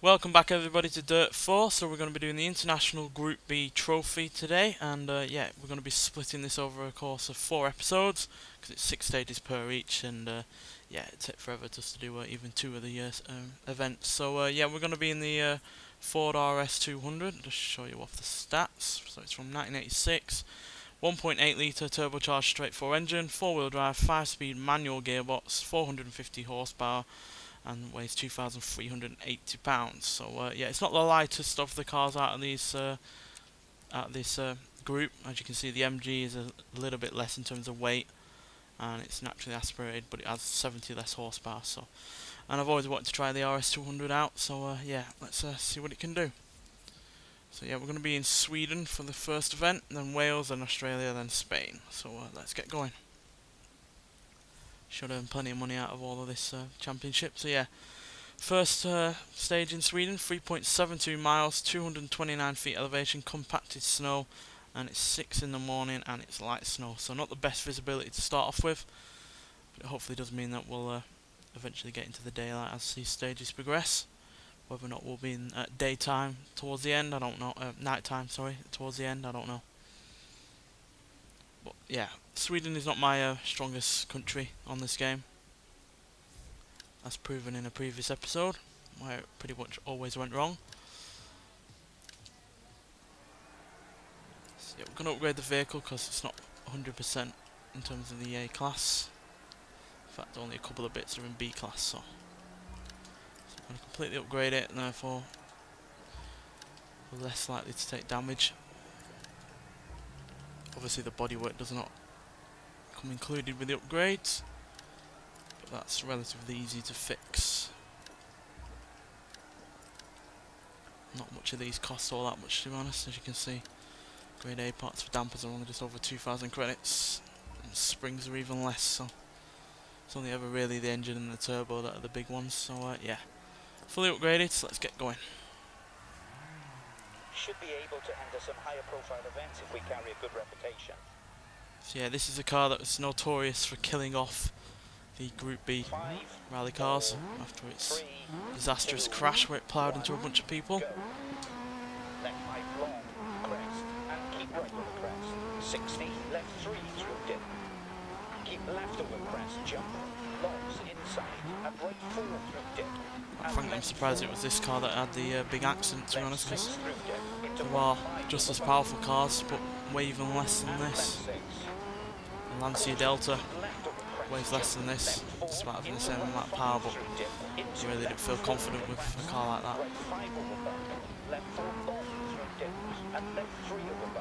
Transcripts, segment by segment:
Welcome back everybody to Dirt 4. So we're going to be doing the International Group B Trophy today, and yeah, we're going to be splitting this over a course of 4 episodes because it's 6 stages per each, and yeah, it'd take forever just to do even 2 of the events. So yeah, we're going to be in the Ford RS200. Just show you off the stats. So it's from 1986, 1.8 litre turbocharged straight 4 engine, 4-wheel drive, 5-speed manual gearbox, 450 horsepower. And weighs 2,380 pounds. So yeah, it's not the lightest of the cars out of these this group. As you can see, the MG is a little bit less in terms of weight, and it's naturally aspirated, but it has 70 less horsepower. So, and I've always wanted to try the RS200 out. So yeah, let's see what it can do. So yeah, we're going to be in Sweden for the first event, then Wales, then Australia, then Spain. So let's get going. Should earn plenty of money out of all of this championship. So yeah, first stage in Sweden, 3.72 miles, 229 feet elevation, compacted snow, and it's 6 in the morning and it's light snow, so not the best visibility to start off with, but it hopefully does mean that we'll eventually get into the daylight as these stages progress. Whether or not we'll be in daytime towards the end, I don't know. Nighttime, sorry, towards the end, I don't know. But yeah, Sweden is not my strongest country on this game. As proven in a previous episode, where it pretty much always went wrong. So yeah, we're going to upgrade the vehicle because it's not 100% in terms of the A class. In fact, only a couple of bits are in B class, so I'm going to completely upgrade it, and therefore we're less likely to take damage. Obviously the bodywork does not come included with the upgrades, but that's relatively easy to fix. Not much of these cost all that much, to be honest. As you can see, grade A parts for dampers are only just over 2,000 credits, and springs are even less, so it's only ever really the engine and the turbo that are the big ones. So yeah, fully upgraded, so let's get going. Should be able to enter some higher profile events if we carry a good reputation. So yeah, this is a car that was notorious for killing off the Group B rally cars after its disastrous crash where it ploughed into a bunch of people. Go. Left 5 long, crest, and keep right over crest. 60, left 3 through dip. Keep left over crest, jump. Longs inside, and right 4 through dip. I'm surprised it was this car that had the big accident, to be honest, because there are just as powerful cars, but way even less than this. The Lancia Delta weighs less than this, despite having the same amount of power, but I really didn't feel confident with a car like that.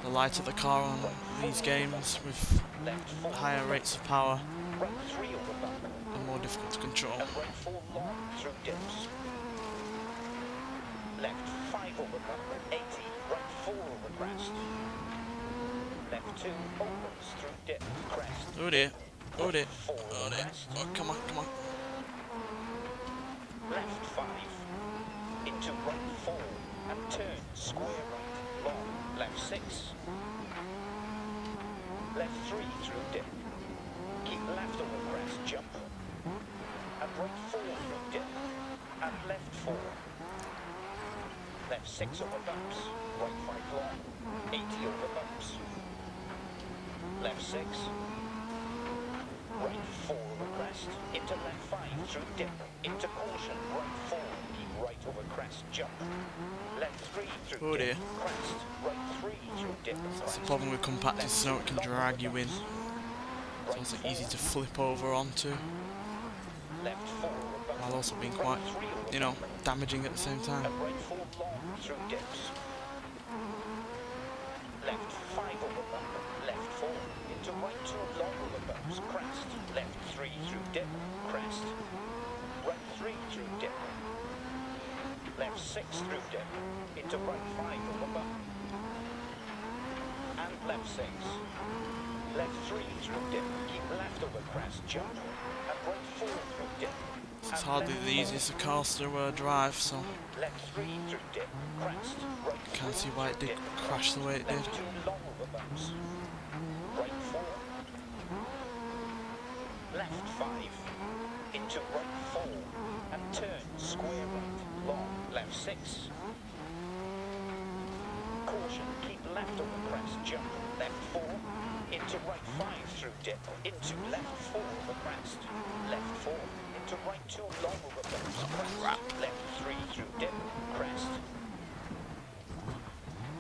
The lighter the car on these games, with higher rates of power, the more difficult to control. Left 5 over bumper, 80, right 4 over crest. Left 2 opens through dip, crest. Oh dear, oh dear, oh dear, oh come on, come on. Left 5, into right 4, and turn, square right, long, left 6. Left 3 through dip. Keep left over crest, jump. And right 4 through dip, and left 4. Left 6 over bumps, right 5 long, 80 over bumps. Left 6, right 4 over crest, into left 5 through dip, into caution, right 4, keep right over crest, jump. Left 3 through dip, crest, right 3 through dip. That's the problem with compacted snow, it can drag you in. It's also easy to flip over onto, while also being quite, you know, damaging at the same time. Right 4 long through dips. Left 5 over bumper, left 4, into right 2 long over bumps, crest. Left 3 through dip, crest. Right 3 through dip. Left 6 through dip, into right 5 over bump. And left 6. Left 3 through dip, keep left over crest, jump. And right 4 through dip. It's hardly the easiest of cars to drive, so Left 3 through dip, crest. Right I can't see why it did crash the way it did. Left 2 long over bumps. Right 4. Left 5. Into right 4. And turn, square right, long. Left 6. Caution, keep left over crest, jump, left 4, into right 5 through dip, into left 4 over crest, left 4, into right 2 long over bumps, crest, left 3 through dip, crest.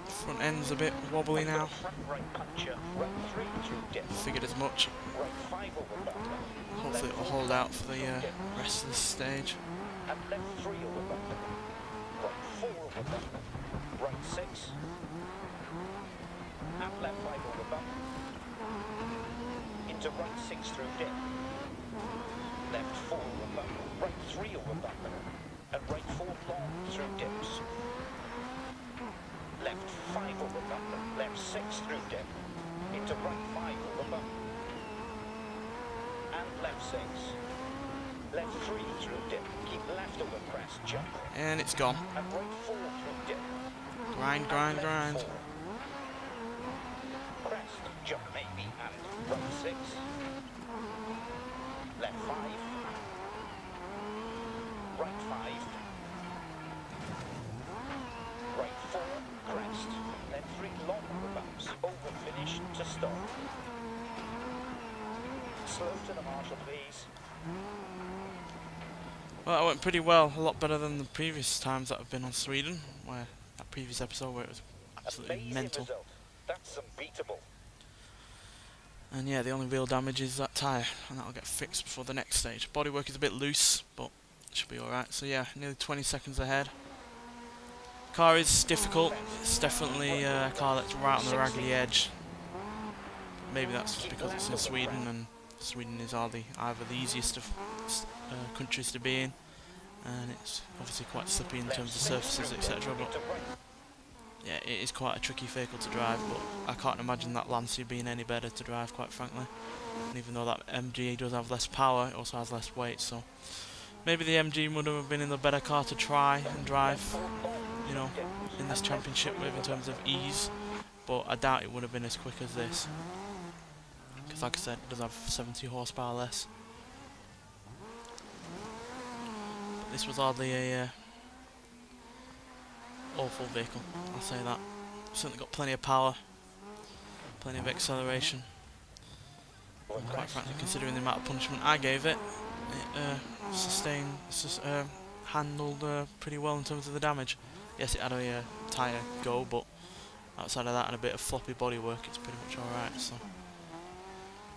Front end's a bit wobbly now. Front right puncture, right 3 through dip, Figured as much. right 5 over bumper. Hopefully it'll hold out for the rest of this stage. And left 3 over bumper, right 4 over bumper, right 6, and left 5 over bumper, into right 6 through dip, left 4 over bumper, right 3 over bumper, and right 4 long through dips, left 5 over bumper, left 6 through dip, into right 5 over bumper, and left 6. Left 3 through dip, keep left over crest, jump. And it's gone. And right 4 through dip. Grind, grind, grind. 4. Crest, jump maybe, and right 6. Left 5. Right 5. Right 4, crest. Then 3 long over bumps, over finish to stop. Slow to the marshal, please. Well, that went pretty well. A lot better than the previous times that I've been on Sweden, where that previous episode where it was absolutely Amazing mental. Result. That's unbeatable. And yeah, the only real damage is that tyre, and that'll get fixed before the next stage. Bodywork is a bit loose, but it should be alright. So yeah, nearly 20 seconds ahead. Car is difficult. It's definitely a car that's right on the raggedy edge. Maybe that's just because it's in Sweden, and Sweden is either the easiest of countries to be in, and it's obviously quite slippy in terms of surfaces, etc. But yeah, it is quite a tricky vehicle to drive, but I can't imagine that Lancia being any better to drive, quite frankly. And even though that MG does have less power, it also has less weight, so maybe the MG would have been in the better car to try and drive, you know, in this championship with in terms of ease, but I doubt it would have been as quick as this, because like I said, it does have 70 horsepower less. But this was hardly a awful vehicle, I'll say that. Certainly got plenty of power, plenty of acceleration, and quite frankly, considering the amount of punishment I gave it, handled pretty well in terms of the damage. Yes, it had a tyre go, but outside of that and a bit of floppy bodywork, it's pretty much alright. So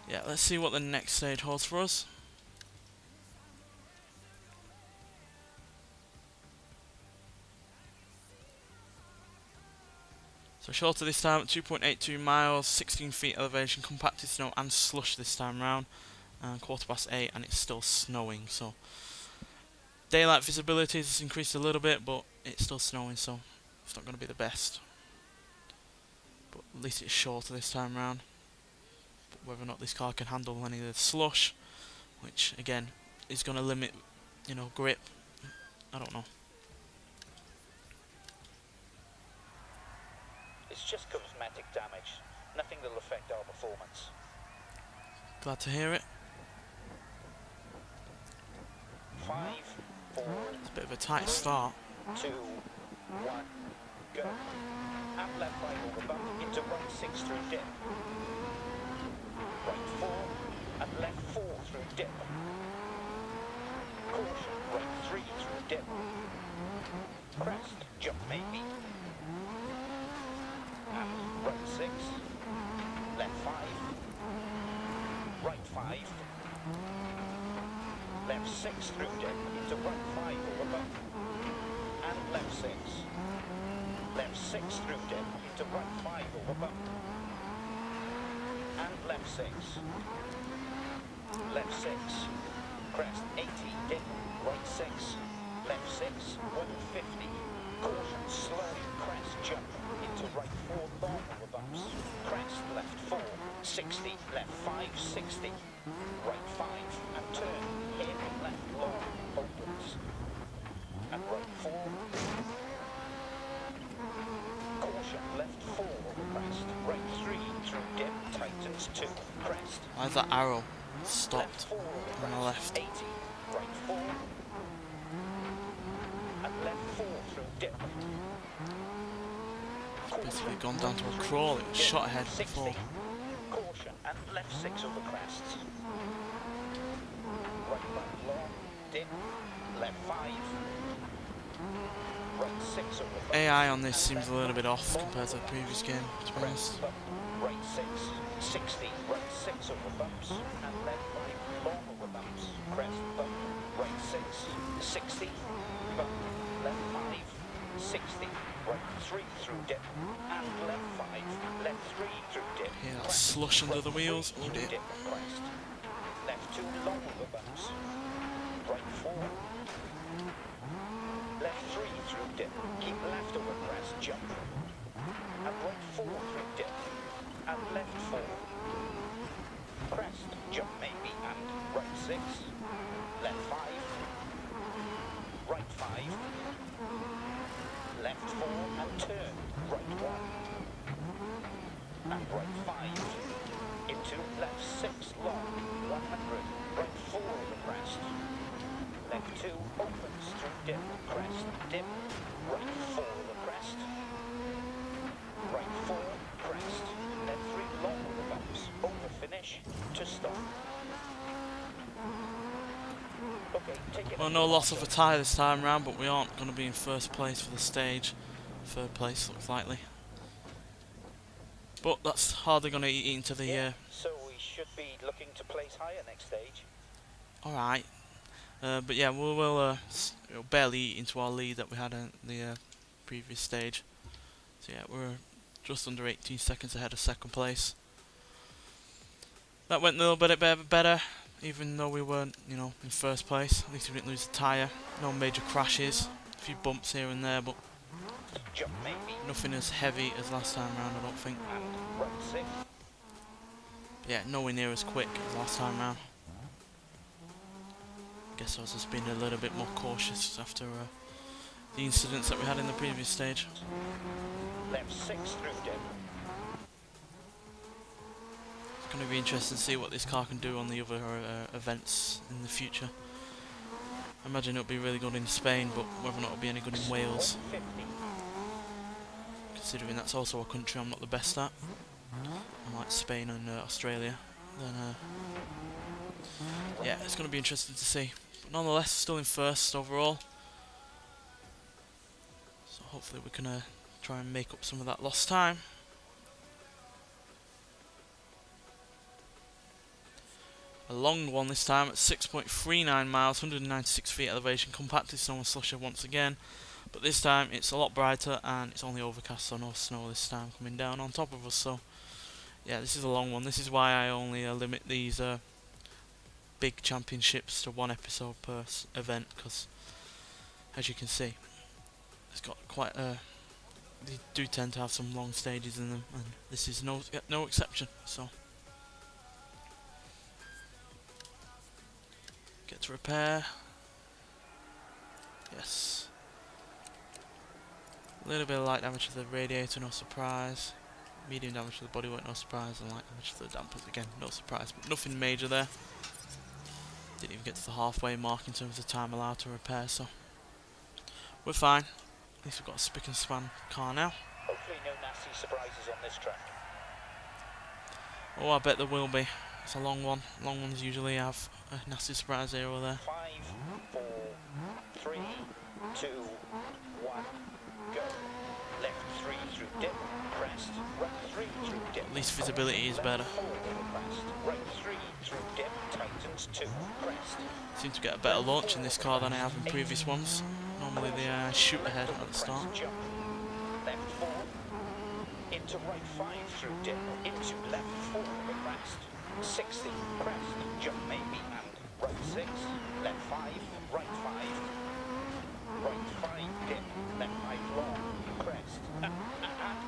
yeah, let's see what the next stage holds for us. So shorter this time at 2.82 miles, 16 feet elevation, compacted snow and slush this time round, and 8:15 and it's still snowing, so daylight visibility has increased a little bit, but it's still snowing, so it's not going to be the best. But at least it's shorter this time round. But whether or not this car can handle any of the slush, which again is going to limit, you know, grip, I don't know. It's just cosmetic damage. Nothing that'll affect our performance. Glad to hear it. 5, 4, It's a bit of a tight start. 2, 1, go. And left 5 over bump into right 6 through dip. Right 4 and left 4 through dip. Caution, right 3 through dip. Crest, jump maybe. And right 6, left 5, right 5, left 6 through dip into right 5 over bump, and left 6, left 6 through dip into right 5 over bump, and left 6, left 6, crest 80 dip, right 6, left 6, 150, caution slow, crest jump into right 4 long over bumps, crest left 4, 60, left 5, 60, right 5, and turn, hairpin left long, opens, and right 4, caution left 4 over crest, right 3 through dip, tightens 2, crest. Why is that arrow stopped Left 4 on the left? 80, right 4, and left 4 through dip. dip. Basically gone down to a crawl. It was shot ahead 60. before. Caution and left 6 over crests. Right bump long, dip, left 5. Right 6 over bumps. AI on this seems a little bit off compared to the previous game, to be honest. Right 6, 60, right 6 over bumps, and left 5 long over bumps. Crest bump, right 6, 60, bump, left 5, 60, right 3 through dip, and left 5, left 3 through dip. Yeah, that's slush under the wheels. Oh dear. Dip and crest. Left 2 long over bumps. Right 4. Left 3 through dip. Keep left over crest, jump. And right 4 through dip. And left 4. Crest, jump maybe, and right 6. Left 5. Right 5. Left 4 and turn. Right 1. And right 5. Into left 6 long, 100, right 4 over crest. Left 2 opens through dip, crest, dip, right 4 over crest. Right 4, crest, left 3 long over bumps, over finish, to stop. Okay, take it. Well, no loss of a tyre this time round, but we aren't going to be in first place for the stage. Third place looks likely. But that's hardly going to eat into the... So we should be looking to place higher next stage. Alright. But yeah, we'll barely eat into our lead that we had in the previous stage. So yeah, we're just under 18 seconds ahead of second place. That went a little bit better, even though we weren't, you know, in first place. At least we didn't lose the tyre. No major crashes. A few bumps here and there, but Jump maybe. nothing as heavy as last time round, I don't think. And right 6. Yeah, nowhere near as quick as last time round. Guess I was just being a little bit more cautious after the incidents that we had in the previous stage. Left 6 through dip. It's going to be interesting to see what this car can do on the other events in the future. I imagine it'll be really good in Spain, but whether or not it'll be any good in Wales, 50. considering that's also a country I'm not the best at, unlike Spain and Australia, then yeah, it's going to be interesting to see. But nonetheless, still in first overall, so hopefully we can try and make up some of that lost time. A long one this time at 6.39 miles, 196 feet elevation, compacted snow and slusher once again. But this time it's a lot brighter and it's only overcast, so no snow this time coming down on top of us. So yeah, this is a long one. This is why I only limit these big championships to one episode per event, because as you can see, it's got quite they do tend to have some long stages in them, and this is no exception. So get to repair. Yes. A little bit of light damage to the radiator, no surprise. Medium damage to the bodywork, no surprise. And light damage to the dampers, again, no surprise. But nothing major there. Didn't even get to the halfway mark in terms of time allowed to repair, so we're fine. At least we've got a spick and span car now. Hopefully no nasty surprises on this track. Oh, I bet there will be. It's a long one. Long ones usually have a nasty surprise here or there. 5, 4, 3, 2, 1, go. Left 3 through dip, crest, right 3 through dip. At least visibility is better. 4 over crest, right 3 through dip, tightens 2, crest. Seem to get a better launch in this car than I have in previous ones. Normally they shoot ahead at the start. Jump. Left 4, into right 5 through dip, into left 4 over crest. 60, crest, jump maybe, and right 6, left 5, right 5, right 5, dip, left 5 long, crest, and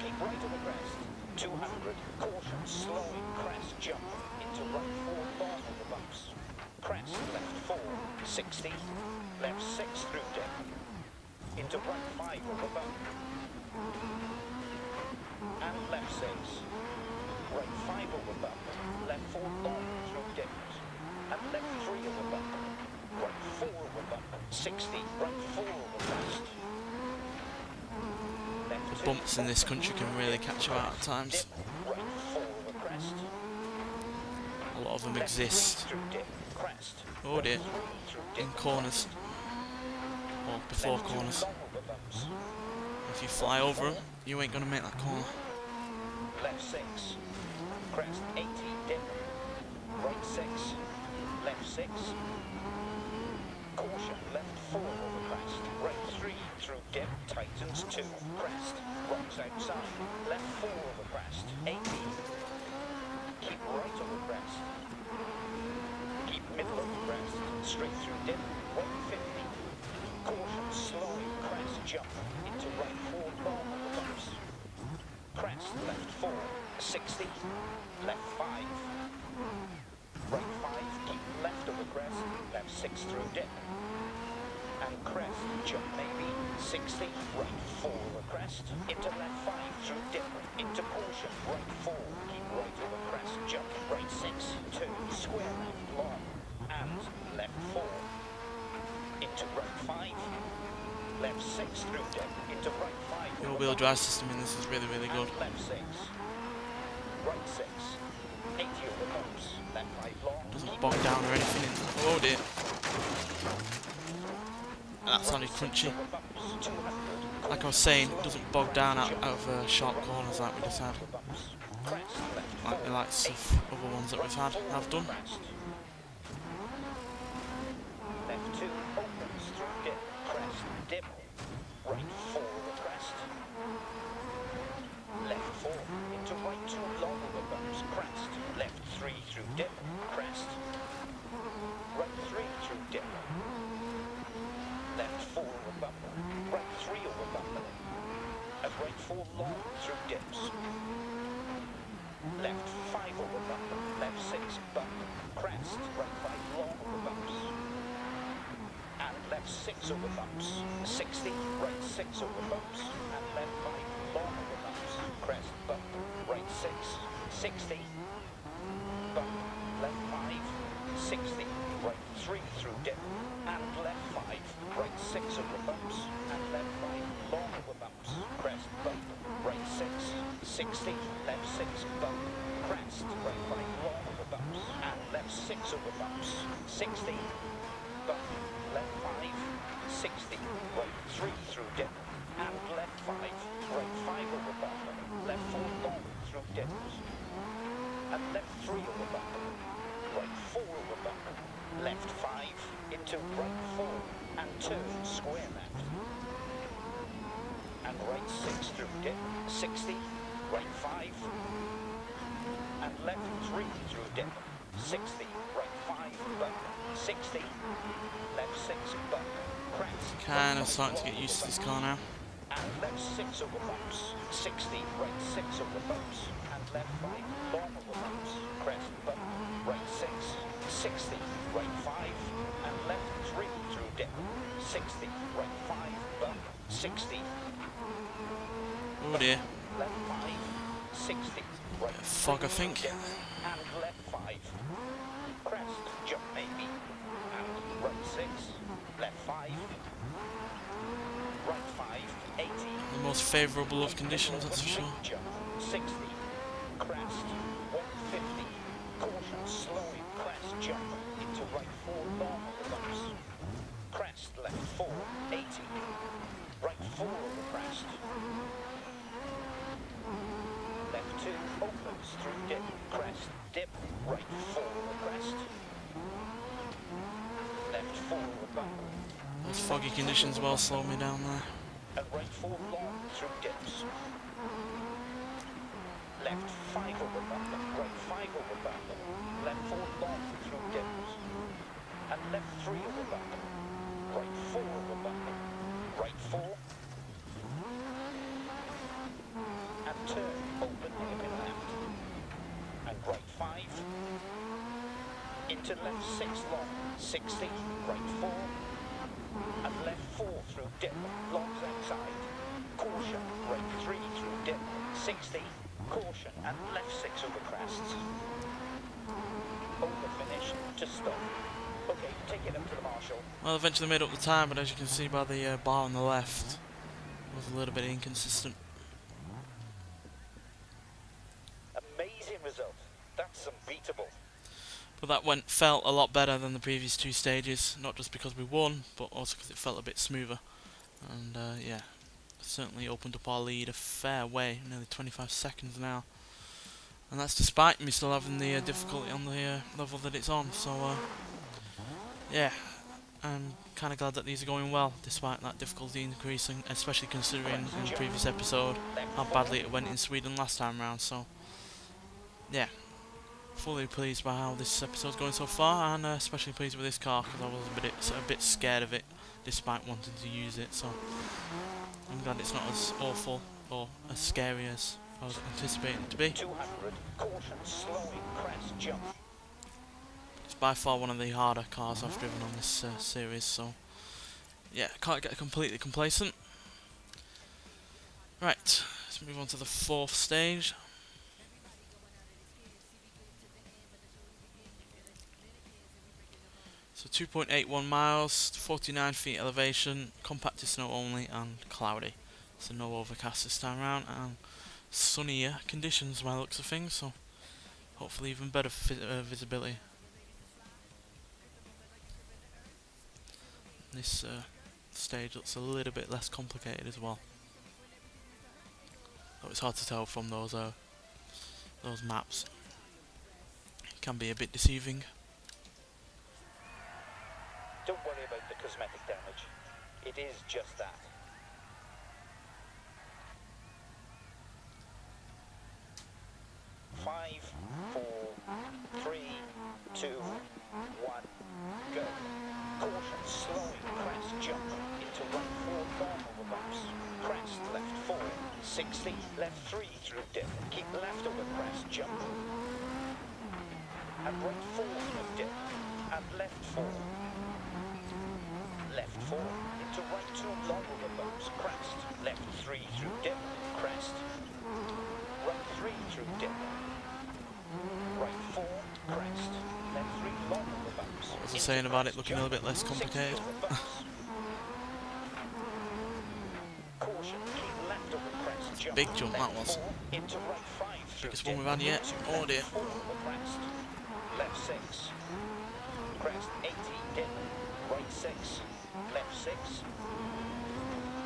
keep right over crest, 200, caution, slowing, crest, jump, into right 4 long over bumps, crest, left 4, 60, left 6 through dip, into right 5 over bump, and left 6, right 5 over bump, left 4 long through dip, and left 3 over bump, right 4 over bump, 60, right 4 over crest, The bumps in this country can really catch you out at times. Right 4 over crest. A lot of them Left 3 exist. through dip, crest. Oh dear. 3 through dip, In corners. Or before left 2 corners. long over bumps. If you fly over them, you ain't gonna make that corner. Left 6, crest 80, dip. Right 6, left 6. Caution, left 4 over crest. Right 3 through dip, tightens 2, crest. Rocks outside, left 4 over crest. 80. Keep right over crest. Keep middle over crest. Straight through dip, 150. Caution, slowing crest, jump into right 4 long over bumps. Crest, left 4, 60. Left 5. Right 5, keep left over crest. Left 6 through dip. And crest, jump maybe, 60, right 4 over crest, into left 5 through dip, into caution, right 4, keep right over crest, jump, right 6, 2, square left, long, and left 4, into right 5, left 6 through dip, into right 5, The all-wheel drive system in this is really, really good. and left 6, right 6, 80 over bumps, left 5 long, Doesn't bog down or anything. Oh dear. That sounded crunchy. Like I was saying, it doesn't bog down out of sharp corners like we just had. Like the likes of other ones that we've had have done. Left 2 opens through dip, crest, dip. Right 4 over crest. Left 4 into right 2 long over bumps, crest. Left 3 through dip, crest. Right 3 through dip. Left 4 over bumper, right 3 over bumper, and right 4 long through dips. Left 5 over bumper, left 6 bumper, crest, right 5 long over bumps. And left 6 over bumps, 60, right 6 over bumps, and left 5 long over bumps, crest, bumper, right 6, 60, bumper, left 5, 60, right 3 through dip, and left 5, right 6 over bumps, and left 5 long over bumps, crest, bumper, right 6, 60, left 6 bumper, crest, right 5 long over bumps, and left 6 over bumps, 60, bumper, left 5, 60, right 3 through dip, and left 5, right 5 over bumper, left 4 long through dips, and left 3 over bumper, right 4 over bumper, left 5 into right 4 and turn square left, and right 6 through dip, 60, right 5 and left 3 through dip, 60, right 5 bumper, 60, left 6 bumper, crest, Kind of starting to get used to this car now. and left 6 over bumps, 60, right 6 over bumps, and left 5 long over bumps, crest, bumper, right 6, 60, right 5, and left 3 through dip, 60, right 5, bumper, 60, Oh dear. left 5, 60, right Fog, I think. dip, and left 5, crest, jump maybe, and right 6, left 5, right 5, 80, The most favourable of conditions, that's for sure. jump, 60, crest, 150, caution, slowing, crest, jump, into right 4 long over bumps, crest, left 4, 80, right 4 over crest, left 2 opens through dip, crest, dip, right 4 over crest, left 4 over bumper, Those foggy conditions will slow me down there. and right 4 long through dips. Left 5 over bumper, right 5 over bumper, left 4 long through dips. And left 3 over bumper, right 4 over bumper, right 4. And turn, open hairpin left. And right 5. Into left 6 long, 60, right 4. And left 4 through dip, longs outside, caution, right 3 through dip, 60, caution, and left 6 over crests. Over finish to stop. Okay, take it up to the marshal. Well, eventually made up the time, but as you can see by the bar on the left, it was a little bit inconsistent. unbeatable. But that felt a lot better than the previous two stages, not just because we won, but also because it felt a bit smoother. And yeah, certainly opened up our lead a fair way, nearly 25 seconds now. And that's despite me still having the difficulty on the level that it's on. So yeah, I'm kind of glad that these are going well, despite that difficulty increasing, especially considering in the previous episode how badly it went in Sweden last time round. So yeah, fully pleased by how this episode's going so far, and especially pleased with this car because I was a bit scared of it, despite wanting to use it. So I'm glad it's not as awful or as scary as I was anticipating it to be. 200, caution, slowing, crest, jump. It's by far one of the harder cars I've driven on this series, so yeah, can't get completely complacent. Right, let's move on to the fourth stage. So 2.81 miles, 49 feet elevation, compacted snow only, and cloudy. So no overcast this time around, and sunnier conditions by the looks of things, so hopefully even better visibility. This stage looks a little bit less complicated as well, though it's hard to tell from those maps. It can be a bit deceiving. Don't worry about the cosmetic damage. It is just that. Five, 4, 3, 2, 1, go. Caution, slowing, crest, jump. Into right 4, long over bumps. Crest, left 4, 60, left 3 through dip. Keep left over crest, jump. And right 4 through dip. And left 4. Left 4, into right 2, long over bumps, crest, left 3 through dip, crest, right 3 through dip, right 4, crest, left 3, long over bumps. What was I saying about it looking a little bit less complicated? Caution, keep left over crest, jump. Big jump that was. Into right 5 through Biggest dip, one we've had yet. Oh dear. 4 over crest, left 6, crest 80, dip, right 6. Left 6,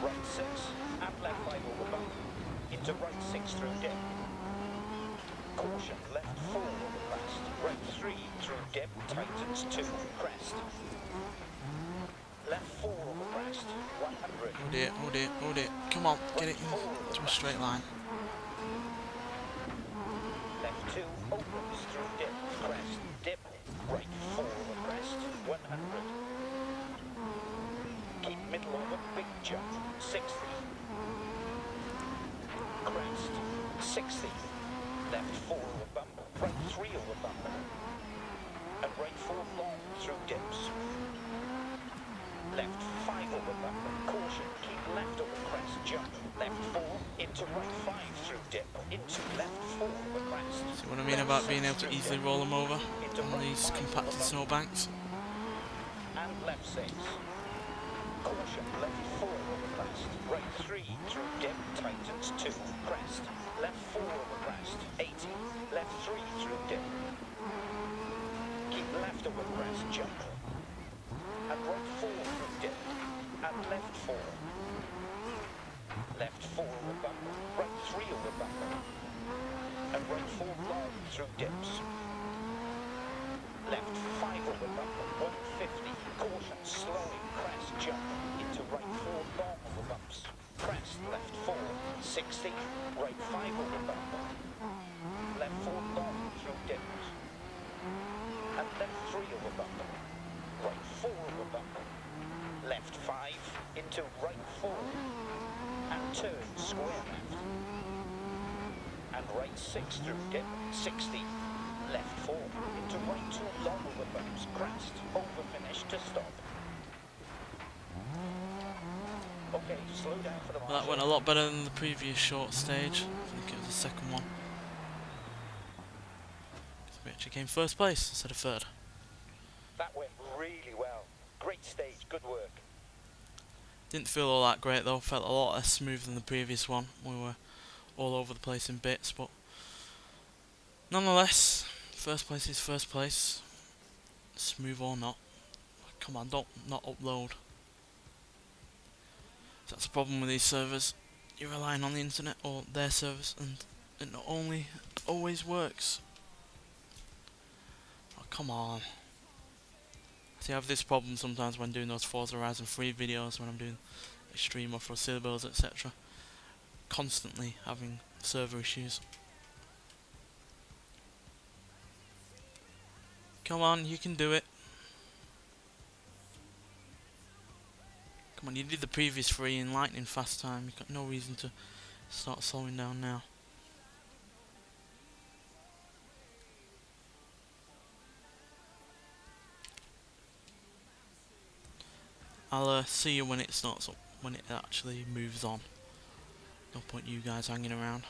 right 6, and left 5 over bump, into right 6 through dip. Caution, left 4 over crest, right 3 through dip, tightens 2, crest. Left 4 over crest, 100. Oh dear, oh dear, oh dear. Come on, get it into a straight line. Left 2 opens through dip, crest, dip, right 4 over crest, 100. Keep middle over, big jump, 60. Crest, 60. Left 4 over bump, right 3 over bump. And right 4 long through dips. Left 5 over bump, caution, keep left over crest, jump. Left 4, into right 5 through dip, into left 4 over crest. See what I mean about being able to easily roll them over on these compacted snowbanks? And left 6. Caution, left 4 over crest, right 3 through dip, tightens 2, crest, left 4 over crest, 80, left 3 through dip. Keep left over crest, jump, and right 4 through dip, and left 4. Left 4 over bump, right 3 over bump, and right 4 long through dips. Left 5 over bump, 150, caution, slowing, crest, jump, into right 4 long over bumps, crest, left 4, 60, right 5 over bump, left 4 long through dips, and left 3 over bump, right 4 over bump, left 5, into right 4, and turn square left, and right 6 through dip, 60, left 4, into right 2 long over bumps, crest, over finish to stop. Okay, slow down for the Well, that went a lot better than the previous short stage. I think it was the second one. So we actually came first place instead of third. That went really well. Great stage, good work. Didn't feel all that great though, felt a lot less smooth than the previous one. We were all over the place in bits, but nonetheless, First place is first place. Smooth or not. Come on, don't not upload. That's the problem with these servers. You're relying on the internet or their servers, and it not only always works. Oh, come on. See, I have this problem sometimes when doing those Forza Horizon 3 videos, when I'm doing extreme off-road sailor builds, etc. Constantly having server issues. Come on, you can do it. Come on, you did the previous 3 in lightning fast time. You've got no reason to start slowing down now. I'll see you when it starts up, when it actually moves on. No point you guys hanging around.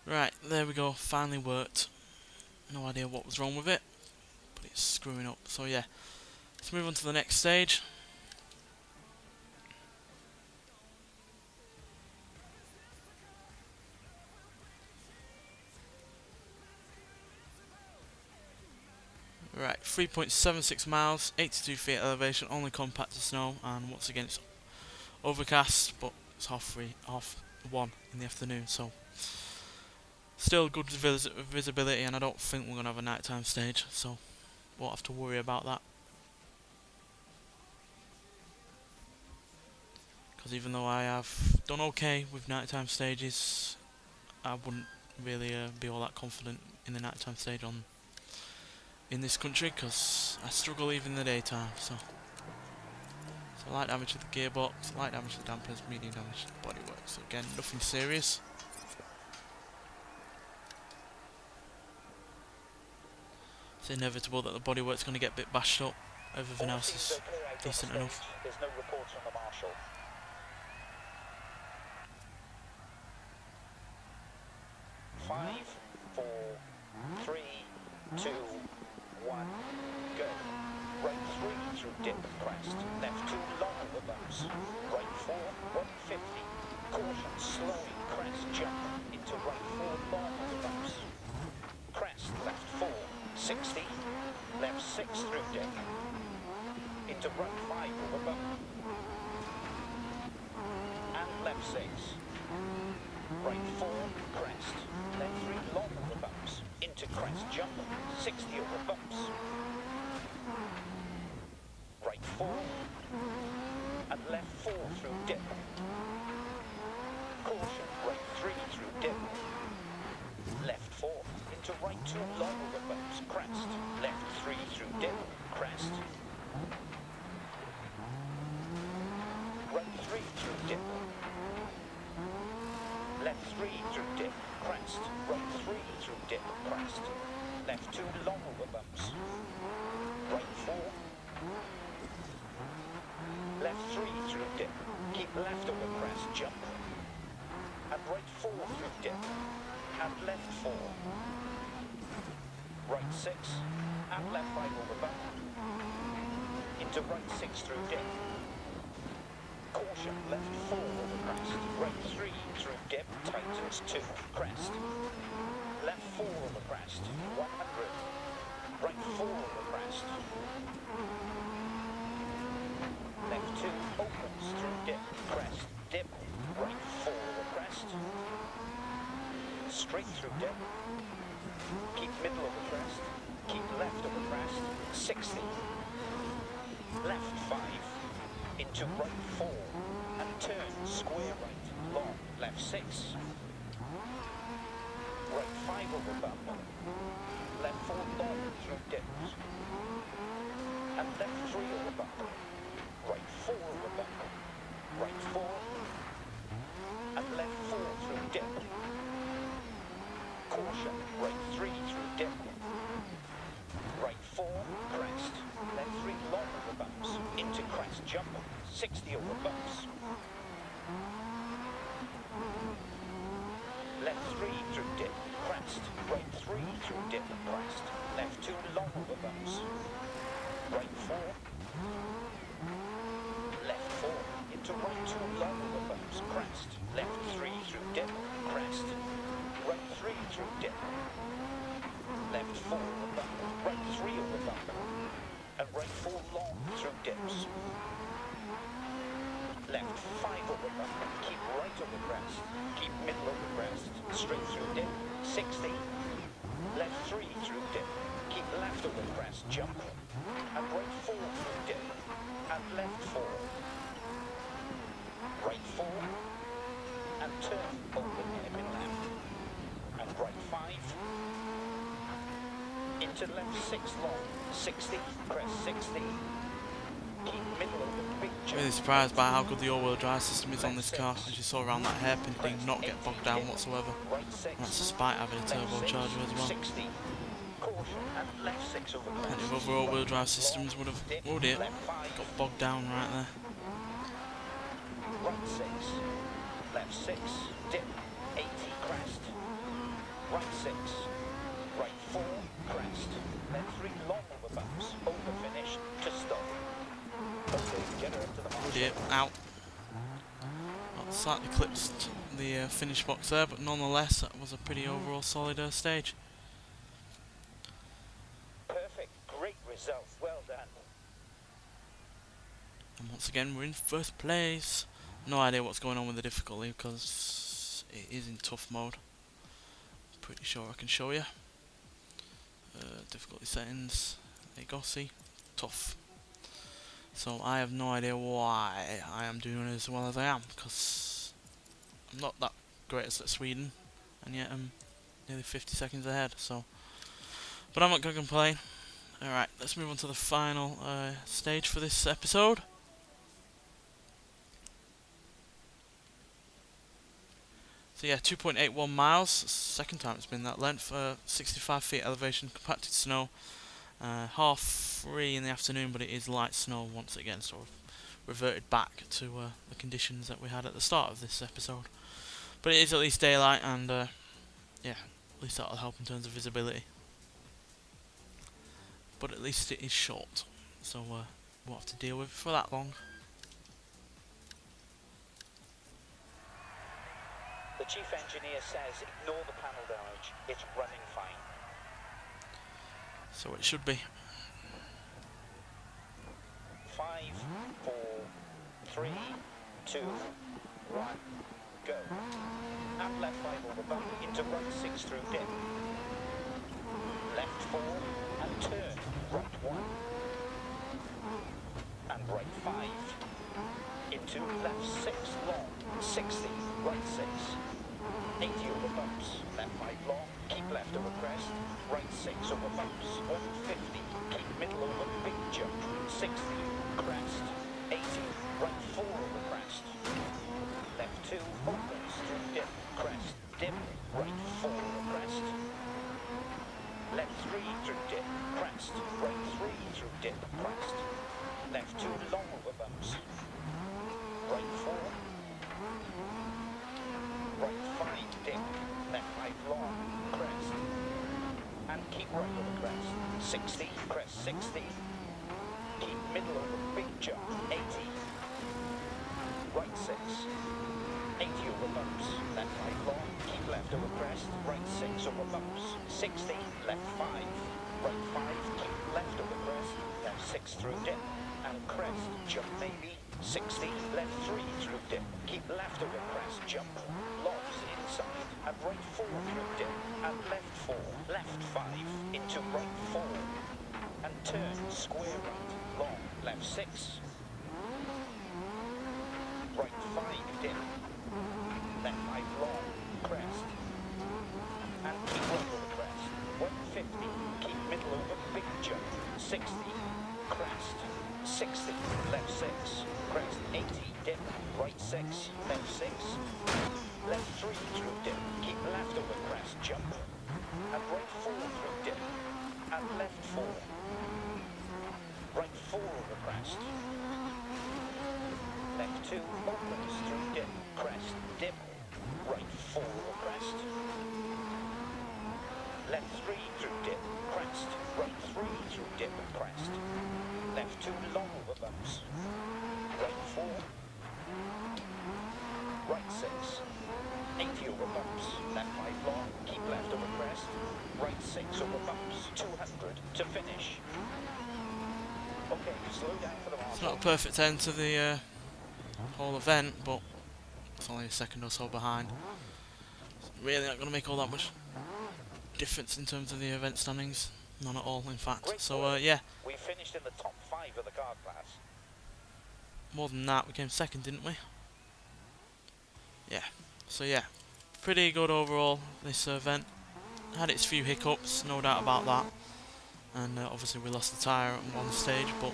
Right, there we go, finally worked. No idea what was wrong with it, but it's screwing up. So yeah, let's move on to the next stage. Right, 3.76 miles, 82 feet elevation, only compacted snow, and once again it's overcast, but it's half 1 in the afternoon, so still good visibility, and I don't think we're going to have a nighttime stage, so won't have to worry about that. Because even though I have done okay with nighttime stages, I wouldn't really be all that confident in the nighttime stage in this country, because I struggle even in the daytime. So light damage to the gearbox, light damage to the dampers, medium damage to the bodywork. So again, nothing serious. It's inevitable that the bodywork's going to get a bit bashed up. Everything else is decent enough. There's no reports from the marshal. 5, 4, 3, 2, 1, go. Right 3 through dip and crest. Left 2 long over bumps. Right 4, 150. Caution, slowing, crest, jump. Into right 4 long over bumps. Crest, left 4, 60. Left 6 through dip. Into right 5 over bump. And left 6. Right 4, crest. Left 3 long over bumps. Into crest, jump. 60 over bumps. Right 4. And left 4 through dip. Caution, right 3 through dip. Left 4. Into right 2 long over bumps. Crest. Left 3 through dip. Crest. Right 3 through dip. Left 3 through dip, crest. Right 3 through dip, crest. Left 2 long over bumps. Right 4. Left 3 through dip. Keep left over crest, jump. And right 4 through dip. And left 4. Right 6. And left 5 over bump. Into right 6 through dip. Caution, left 4 over crest. Right 3 through dip, tightens 2, crest. Left 4 over crest, 100. Right 4 over crest. Left 2 opens through dip, crest, dip. Right 4 over crest. Straight through dip. Keep middle over crest. Keep left over crest, 60. Left 5. Into right 4 and turn square right, long, left 6. Right 5 over bump. Left 4 long through dips. And left 3 over bump. Right 4 over bump. Right 4. And left 4 through dip. Caution, right 3 through dip. Right 4, crest. Left 3 long over bumps. Into crest, jump. 60 over bumps. Left 3 through dip, crest. Right 3 through dip, crest. Left 2 long over bumps. Right 4. Left 4. Into right 2 long over bumps, crest. Left 3 through dip, crest. Right 3 through dip. Left left 5 over bump, keep right over crest, keep middle over crest, straight through dip, 60, left 3 through dip, keep left over crest, jump, and right 4 through dip, and left 4, right 4, and turn, open hairpin left, and right 5, into left 6 long, 60, crest 60, keep middle over big jump. Really surprised by how good the all-wheel drive system is on this car. As you saw around that hairpin, it did not get bogged down whatsoever. Right 6, And that's despite having a turbocharger as well. 60, caution, and left 6 over crest. Plenty of other all-wheel drive systems would have, oh dear, got bogged down right there. Right 6, left 6, dip, 80, crest, right 6, right 4, crest, left 3 long over bumps, over finish, to stop. Okay, get her up to the mark. Oh dear, out. Well, slightly clipped the finish box there, but nonetheless that was a pretty overall solid stage. Perfect, great result, well done. And once again we're in first place. No idea what's going on with the difficulty because it is in tough mode. Pretty sure I can show you. Difficulty settings, there you go, see, tough. So I have no idea why I am doing as well as I am, because I'm not that great at Sweden, and yet I'm nearly 50 seconds ahead, so. But I'm not going to complain. Alright, let's move on to the final stage for this episode. So yeah, 2.81 miles, second time it's been that length, 65 feet elevation, compacted snow, 3:30 in the afternoon, but it is light snow once again, so we've reverted back to the conditions that we had at the start of this episode. But it is at least daylight, and yeah, at least that'll help in terms of visibility. But at least it is short, so we'll have to deal with it for that long. The chief engineer says ignore the panel damage, it's running fine. So it should be. 5, 4, 3, 2, 1, go. And left 5 over bump into right 6 through dip. Left 4 and turn, right 1. And right 5. Into left 6 long, 60, right 6. 80 over bumps, left 5 long, keep left over crest, right 6 over bumps, 150, keep middle over big jump, 60, crest, 80, right 4 over crest, left 2 opens through dip, crest, dip, right 4 over crest, left 3 through dip, crest, right 3 through dip, crest, left 2 long over bumps, right 4, right 5 dip, left 5 long, crest, and keep right over crest, 60, crest 60, keep middle over big jump, 80, right 6, 80 over bumps, left 5 long, keep left over crest, right 6 over bumps, 60, left 5, right 5, keep left over crest, left 6 through dip, and crest, jump maybe, 60, left 3 through dip, keep left over crest, jump, lofts inside, and right 4 through dip, and left 4, left 5, into right 4, and turn, square right, long, left 6, right 5 dip, left 5 long, crest, and keep right over crest, 150, keep middle over big jump, 60, crest, 60, left 6, crest 80, dip, right 6, left 6, left 3 through dip, keep left over crest, jump, and right 4 through dip, and left 4, right 4 over crest, left 2 opens through dip, crest, dip, right 4 over crest, left 3 through dip, crest, right 3 through dip, crest, left 2 long over bumps, right 4, right 6, 80 over bumps, left 5 long, keep left over crest, right 6 over bumps, 200 to finish. Okay, slow down for the mark. It's not a perfect end to the whole event, but it's only a second or so behind. It's really not going to make all that much difference in terms of the event standings. None at all, in fact. Great So, work. yeah, We finished in the top 5 of the car class. more than that, we came second, didn't we? Yeah. So, yeah, pretty good overall, this event. Had its few hiccups, no doubt about that. And obviously we lost the tyre at one stage, but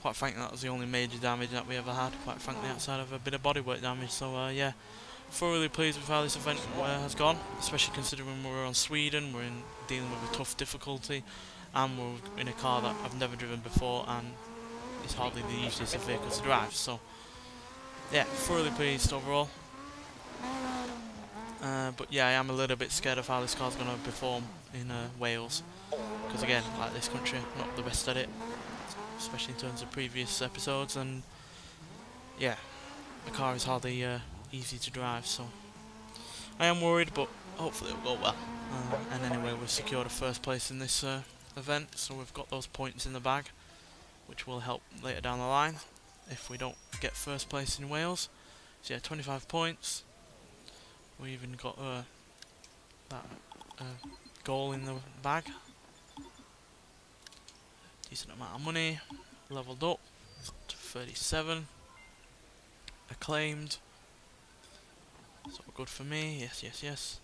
quite frankly that was the only major damage that we ever had, quite frankly, outside of a bit of bodywork damage. So yeah, thoroughly pleased with how this event has gone, especially considering we're on Sweden, we're dealing with a tough difficulty, and we're in a car that I've never driven before, and it's hardly the easiest of vehicles to drive. So yeah, thoroughly pleased overall. But yeah, I am a little bit scared of how this car's going to perform in Wales, because again, like this country, not the best at it, especially in terms of previous episodes, and yeah, the car is hardly easy to drive, so I am worried, but hopefully it'll go well. And anyway, we've secured a first place in this event, so we've got those points in the bag, which will help later down the line if we don't get first place in Wales. So yeah, 25 points. We even got that goal in the bag. Decent amount of money. Leveled up to 37. Acclaimed. So good for me. Yes, yes, yes.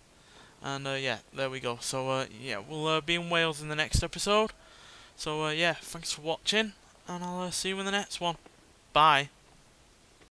And yeah, there we go. So yeah, we'll be in Wales in the next episode. So yeah, thanks for watching, and I'll see you in the next one. Bye.